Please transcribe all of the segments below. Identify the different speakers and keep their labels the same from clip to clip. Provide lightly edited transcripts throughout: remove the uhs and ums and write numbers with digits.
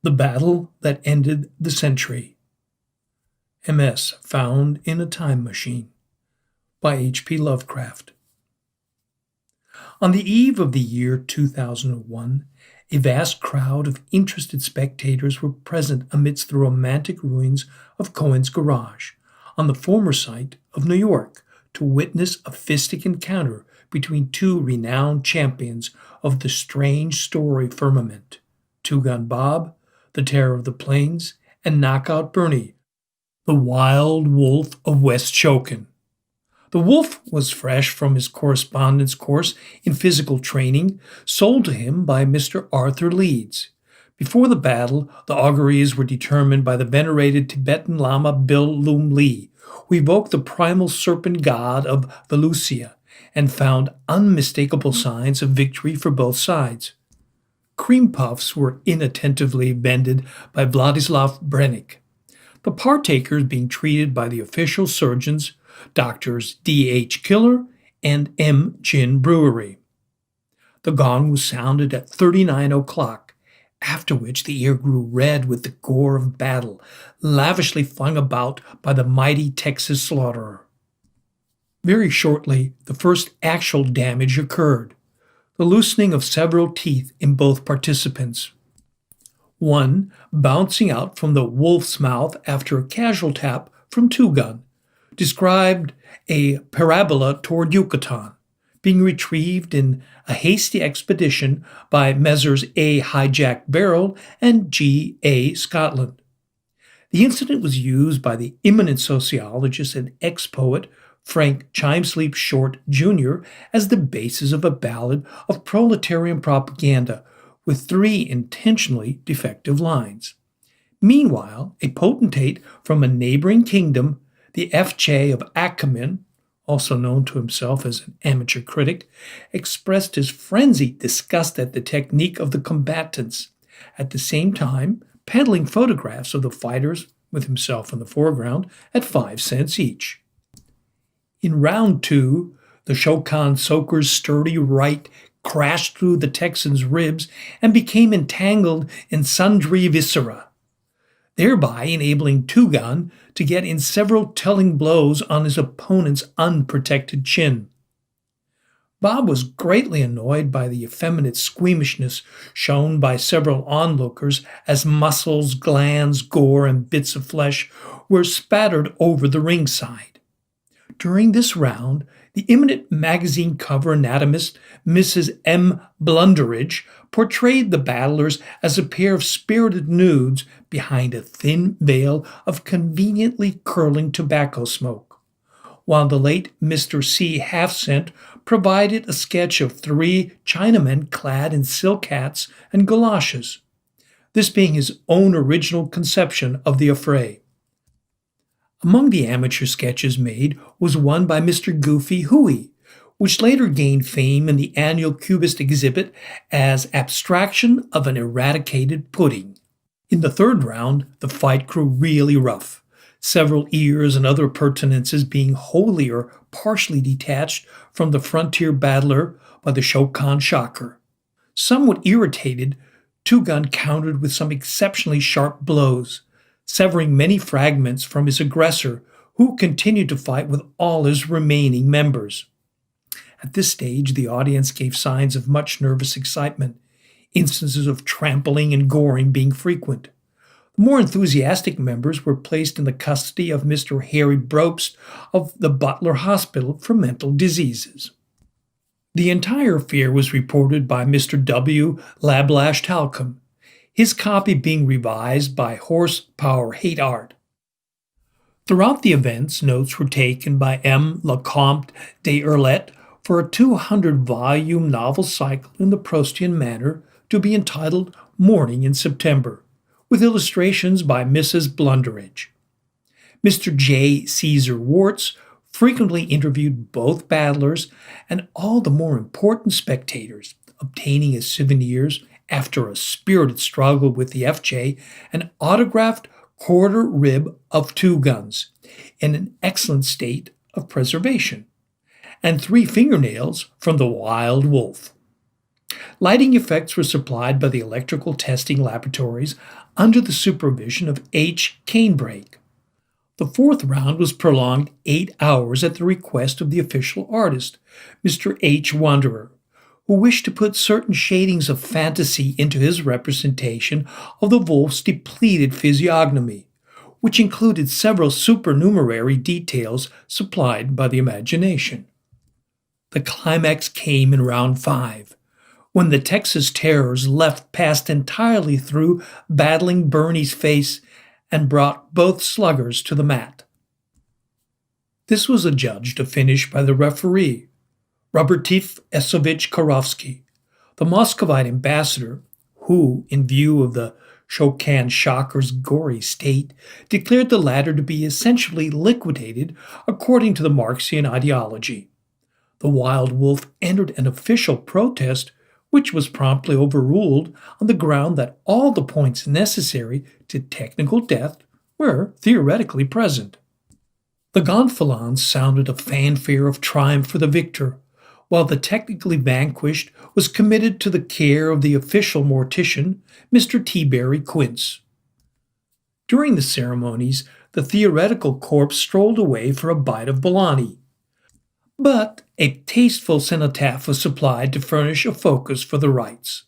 Speaker 1: The Battle That Ended the Century. MS Found in a Time Machine by H.P. Lovecraft. On the eve of the year 2001, a vast crowd of interested spectators were present amidst the romantic ruins of Cohen's Garage, on the former site of New York, to witness a fistic encounter between two renowned champions of the strange story firmament, Two Gun Bob, the Terror of the Plains, and Knockout Bernie, the Wild Wolf of West Shoken. The wolf was fresh from his correspondence course in physical training, sold to him by Mr. Arthur Leeds. Before the battle, the auguries were determined by the venerated Tibetan Lama Bil Lum Lee, who evoked the primal serpent god of Velusia and found unmistakable signs of victory for both sides. Cream puffs were inattentively vended by Vladislav Brennick, the partakers being treated by the official surgeons, Doctors D.H. Killer and M. Chin Brewery. The gong was sounded at 39 o'clock, after which the air grew red with the gore of battle, lavishly flung about by the mighty Texas slaughterer. Very shortly, the first actual damage occurred, the loosening of several teeth in both participants. One bouncing out from the wolf's mouth after a casual tap from Two Gun, described a parabola toward Yucatan, being retrieved in a hasty expedition by Messrs. A. Hijack Barrel and G. A. Scotland. The incident was used by the eminent sociologist and ex-poet Frank Chimesleep Short, Jr. as the basis of a ballad of proletarian propaganda with 3 intentionally defective lines. Meanwhile, a potentate from a neighboring kingdom, the F.J. of Achamen, also known to himself as an amateur critic, expressed his frenzied disgust at the technique of the combatants, at the same time peddling photographs of the fighters, with himself in the foreground, at 5 cents each. In round 2, the Shokan soaker's sturdy right crashed through the Texan's ribs and became entangled in sundry viscera, thereby enabling Two Gun to get in several telling blows on his opponent's unprotected chin. Bob was greatly annoyed by the effeminate squeamishness shown by several onlookers as muscles, glands, gore, and bits of flesh were spattered over the ringside. During this round, the eminent magazine cover anatomist Mrs. M. Blunderidge portrayed the battlers as a pair of spirited nudes behind a thin veil of conveniently curling tobacco smoke, while the late Mr. C. Halfcent provided a sketch of 3 Chinamen clad in silk hats and galoshes, this being his own original conception of the affray. Among the amateur sketches made was one by Mr. Goofy Hooey, which later gained fame in the annual Cubist exhibit as Abstraction of an Eradicated Pudding. In the third round, the fight grew really rough, several ears and other appurtenances being wholly or partially detached from the frontier battler by the Shokan shocker. Somewhat irritated, Two Gun countered with some exceptionally sharp blows, severing many fragments from his aggressor, who continued to fight with all his remaining members. At this stage, the audience gave signs of much nervous excitement, instances of trampling and goring being frequent. The more enthusiastic members were placed in the custody of Mr. Harry Brobst of the Butler Hospital for Mental Diseases. The entire affair was reported by Mr. W. Lablash Talcum, his copy being revised by Horsepower Hate Art. Throughout the events, notes were taken by M. Lecomte de Hurlet for a 200-volume novel cycle in the Proustian manner to be entitled Morning in September, with illustrations by Mrs. Blunderidge. Mr. J. Caesar Warts frequently interviewed both battlers and all the more important spectators, obtaining as souvenirs, after a spirited struggle with the FJ, an autographed quarter rib of Two Guns in an excellent state of preservation, and 3 fingernails from the Wild Wolf. Lighting effects were supplied by the electrical testing laboratories under the supervision of H. Canebrake. The fourth round was prolonged 8 hours at the request of the official artist, Mr. H. Wanderer, who wished to put certain shadings of fantasy into his representation of the wolf's depleted physiognomy, which included several supernumerary details supplied by the imagination. The climax came in round 5, when the Texas terrors left passed entirely through battling Bernie's face and brought both sluggers to the mat. This was adjudged a finish by the referee, Robertif Esovich Karovsky, the Muscovite ambassador, who, in view of the Shokan shocker's gory state, declared the latter to be essentially liquidated according to the Marxian ideology. The wild wolf entered an official protest, which was promptly overruled on the ground that all the points necessary to technical death were theoretically present. The gonfalons sounded a fanfare of triumph for the victor, while the technically vanquished was committed to the care of the official mortician, Mr. T. Barry Quince. During the ceremonies, the theoretical corpse strolled away for a bite of bologna, but a tasteful cenotaph was supplied to furnish a focus for the rites.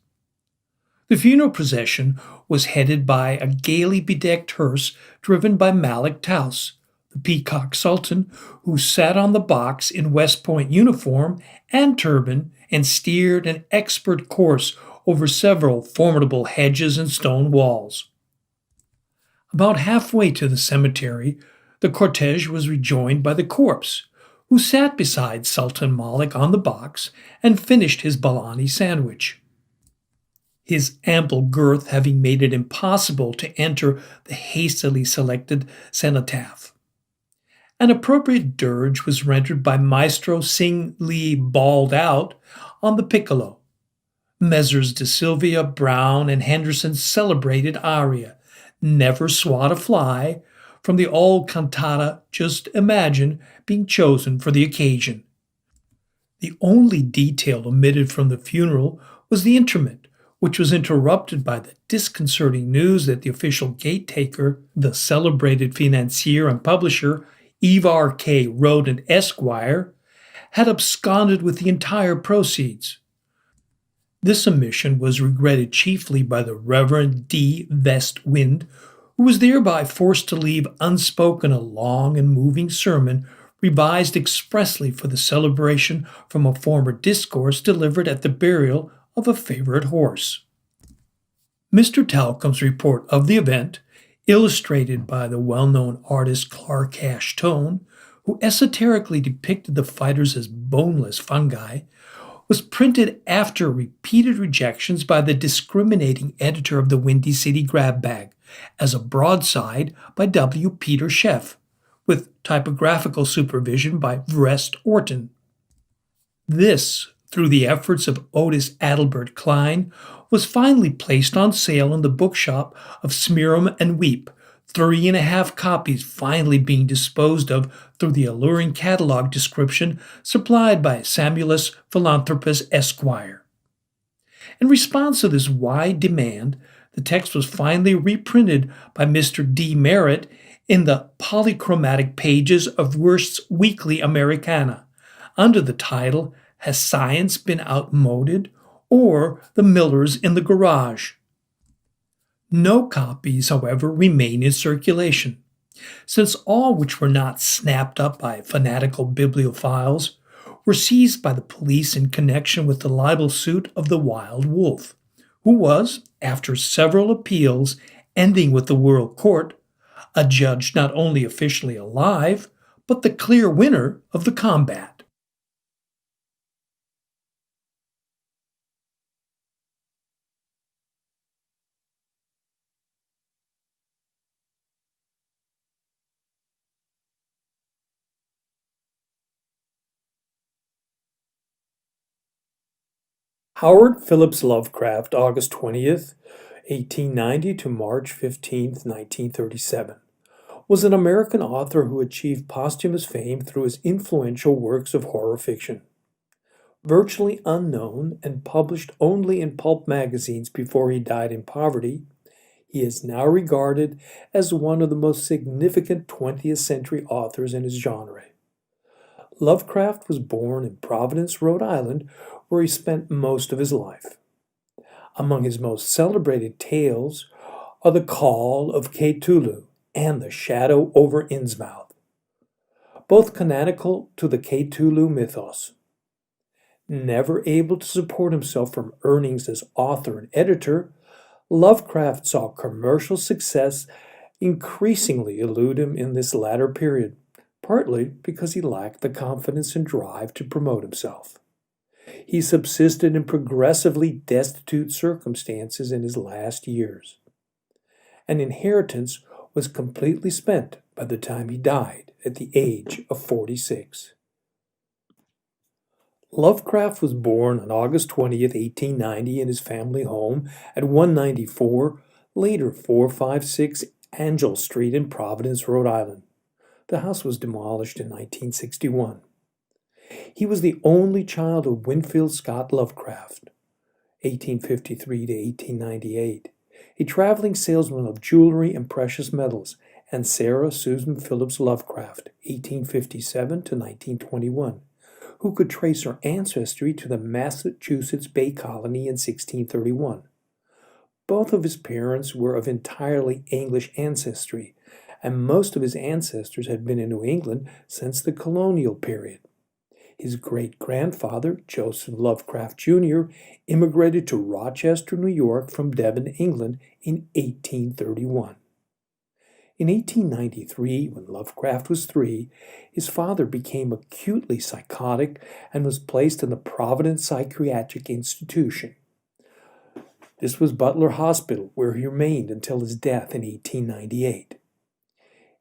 Speaker 1: The funeral procession was headed by a gaily bedecked hearse driven by Malik Taus, the Peacock Sultan, who sat on the box in West Point uniform and turban and steered an expert course over several formidable hedges and stone walls. About halfway to the cemetery, the cortege was rejoined by the corpse, who sat beside Sultan Malik on the box and finished his bologna sandwich. His ample girth having made it impossible to enter the hastily selected cenotaph. An appropriate dirge was rendered by Maestro Sing Lee Bawled Out on the piccolo. Messrs. De Silvia, Brown, and Henderson's celebrated aria, Never Swat a Fly, from the old cantata Just Imagine, being chosen for the occasion. The only detail omitted from the funeral was the interment, which was interrupted by the disconcerting news that the official gate-taker, the celebrated financier and publisher Ivar K. Roden Esquire, had absconded with the entire proceeds. This omission was regretted chiefly by the Reverend D. Westwind, who was thereby forced to leave unspoken a long and moving sermon revised expressly for the celebration from a former discourse delivered at the burial of a favorite horse. Mr. Talcomb's report of the event, illustrated by the well-known artist Clark Ashtone, who esoterically depicted the fighters as boneless fungi, was printed after repeated rejections by the discriminating editor of the Windy City Grab Bag as a broadside by W. Peter Sheff, with typographical supervision by Vrest Orton. This, through the efforts of Otis Adelbert Klein, was finally placed on sale in the bookshop of Smearum and Weep, 3.5 copies finally being disposed of through the alluring catalog description supplied by Samuelus Philanthropus Esquire. In response to this wide demand, the text was finally reprinted by Mr. D. Merritt in the polychromatic pages of Wurst's Weekly Americana, under the title Has Science Been Outmoded? Or The Millers in the Garage. No copies, however, remain in circulation, since all which were not snapped up by fanatical bibliophiles were seized by the police in connection with the libel suit of the Wild Wolf, who was, after several appeals ending with the World Court, adjudged not only officially alive, but the clear winner of the combat. Howard Phillips Lovecraft, August 20th, 1890 to March 15th, 1937, was an American author who achieved posthumous fame through his influential works of horror fiction. Virtually unknown and published only in pulp magazines before he died in poverty, he is now regarded as one of the most significant 20th century authors in his genre. Lovecraft was born in Providence, Rhode Island, where he spent most of his life. Among his most celebrated tales are The Call of Cthulhu and The Shadow over Innsmouth, both canonical to the Cthulhu mythos. Never able to support himself from earnings as author and editor, Lovecraft saw commercial success increasingly elude him in this latter period, partly because he lacked the confidence and drive to promote himself. He subsisted in progressively destitute circumstances in his last years. An inheritance was completely spent by the time he died at the age of 46. Lovecraft was born on August 20th, 1890 in his family home at 194, later 456 Angell Street in Providence, Rhode Island. The house was demolished in 1961. He was the only child of Winfield Scott Lovecraft, 1853 to 1898, a traveling salesman of jewelry and precious metals, and Sarah Susan Phillips Lovecraft, 1857 to 1921, who could trace her ancestry to the Massachusetts Bay Colony in 1631. Both of his parents were of entirely English ancestry, and most of his ancestors had been in New England since the colonial period. His great-grandfather, Joseph Lovecraft Jr., immigrated to Rochester, New York from Devon, England in 1831. In 1893, when Lovecraft was 3, his father became acutely psychotic and was placed in the Providence Psychiatric Institution. This was Butler Hospital, where he remained until his death in 1898.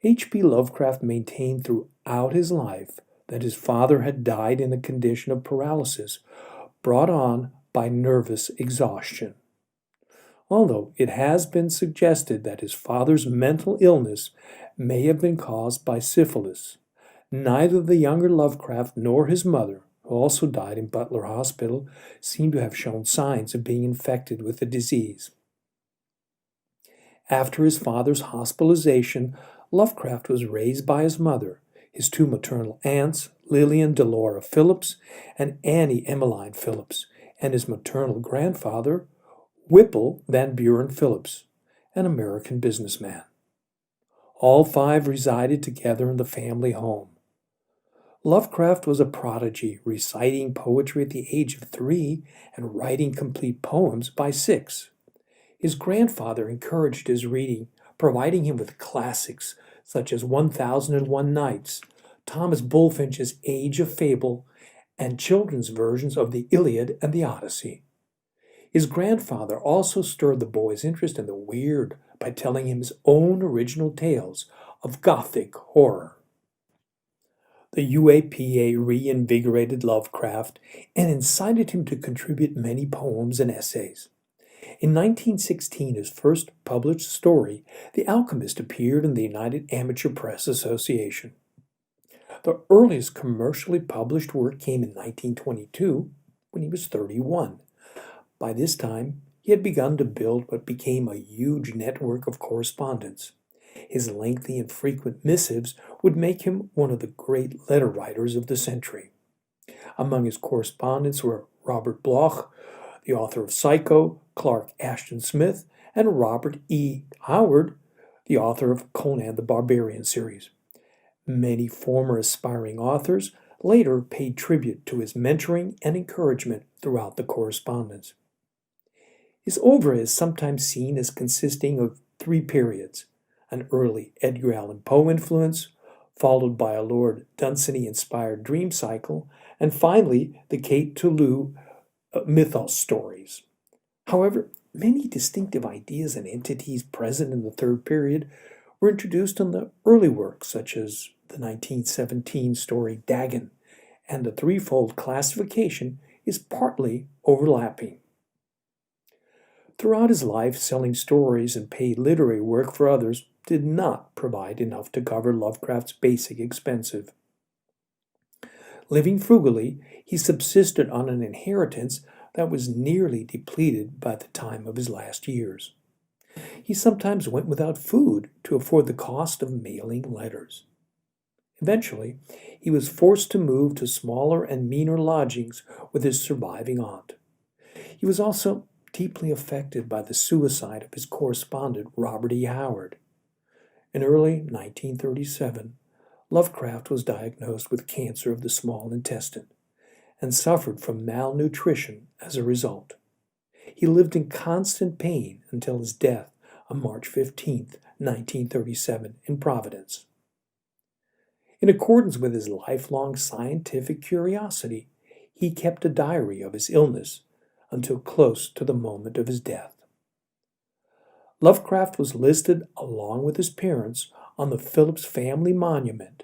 Speaker 1: H.P. Lovecraft maintained throughout his life that his father had died in a condition of paralysis brought on by nervous exhaustion. Although it has been suggested that his father's mental illness may have been caused by syphilis, neither the younger Lovecraft nor his mother, who also died in Butler Hospital, seem to have shown signs of being infected with the disease. After his father's hospitalization, Lovecraft was raised by his mother, his 2 maternal aunts, Lillian Delora Phillips and Annie Emmeline Phillips, and his maternal grandfather, Whipple Van Buren Phillips, an American businessman. All 5 resided together in the family home. Lovecraft was a prodigy, reciting poetry at the age of 3 and writing complete poems by 6. His grandfather encouraged his reading, providing him with classics such as 1001 Nights, Thomas Bulfinch's Age of Fable, and children's versions of the Iliad and the Odyssey. His grandfather also stirred the boy's interest in the weird by telling him his own original tales of Gothic horror. The UAPA reinvigorated Lovecraft and incited him to contribute many poems and essays. In 1916, his first published story, The Alchemist, appeared in the United Amateur Press Association. The earliest commercially published work came in 1922, when he was 31. By this time, he had begun to build what became a huge network of correspondence. His lengthy and frequent missives would make him one of the great letter writers of the century. Among his correspondents were Robert Bloch, the author of Psycho, Clark Ashton Smith, and Robert E. Howard, the author of Conan the Barbarian series. Many former aspiring authors later paid tribute to his mentoring and encouragement throughout the correspondence. His oeuvre is sometimes seen as consisting of 3 periods: an early Edgar Allan Poe influence, followed by a Lord Dunsany-inspired dream cycle, and finally the Cthulhu mythos stories. However, many distinctive ideas and entities present in the 3rd period were introduced in the early works, such as the 1917 story Dagon, and the threefold classification is partly overlapping. Throughout his life, selling stories and paid literary work for others did not provide enough to cover Lovecraft's basic expenses. Living frugally, he subsisted on an inheritance that was nearly depleted by the time of his last years. He sometimes went without food to afford the cost of mailing letters. Eventually, he was forced to move to smaller and meaner lodgings with his surviving aunt. He was also deeply affected by the suicide of his correspondent Robert E. Howard. In early 1937, Lovecraft was diagnosed with cancer of the small intestine and suffered from malnutrition as a result. He lived in constant pain until his death on March 15, 1937, in Providence. In accordance with his lifelong scientific curiosity, he kept a diary of his illness until close to the moment of his death. Lovecraft was listed along with his parents on the Phillips family monument,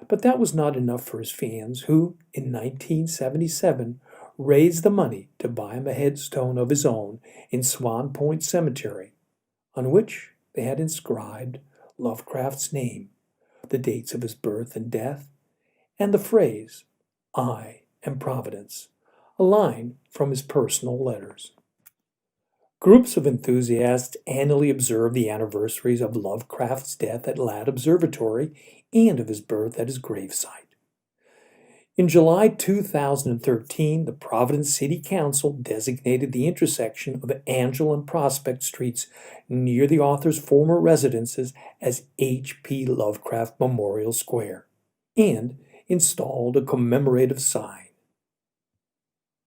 Speaker 1: but that was not enough for his fans who, in 1977, raised the money to buy him a headstone of his own in Swan Point Cemetery, on which they had inscribed Lovecraft's name, the dates of his birth and death, and the phrase, "I am Providence," a line from his personal letters. Groups of enthusiasts annually observe the anniversaries of Lovecraft's death at Ladd Observatory and of his birth at his gravesite. In July 2013, the Providence City Council designated the intersection of Angell and Prospect Streets near the author's former residences as H.P. Lovecraft Memorial Square and installed a commemorative sign.